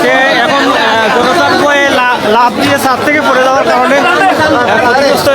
সে এখন জনতার ভয়ে লাভ দিয়ে ছাদ থেকে পড়ে যাওয়ার কারণে ক্ষতিগ্রস্ত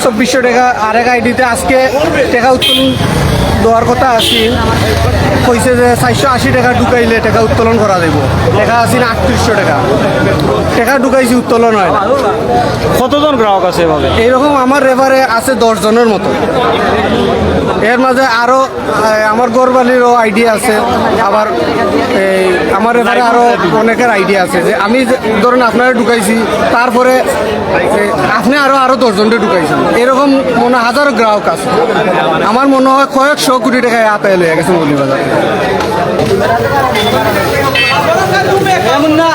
চব্বিশশো টাকা আরেক আইডিতে আজকে টাকা উত্তোলন দেওয়ার কথা আছে কইছে যে 480 টাকা ঢুকাইলে টাকা উত্তোলন করা যাব টাকা আছে না 3800 টাকা টাকা ঢুকাইছি উত্তোলন হয় না। কতজন গ্রাহক আছে এভাবে? এইরকম আমার রেফারে আছে 10 জনের মতো। এর মাঝে আরও আমার গড়বালিরও আইডিয়া আছে, আবার এই আমার রেফারে আরও অনেকের আইডিয়া আছে যে আমি ধরুন আপনারা ঢুকাইছি তারপরে আপনি আরও 10 জনকে ঢুকাইছেন, এরকম মনে হাজারো গ্রাহক আছে। আমার মনে হয় কয়েকশো কোটি টাকা আপায় লয়ে গেছে মৌলভীবাজার। এমন না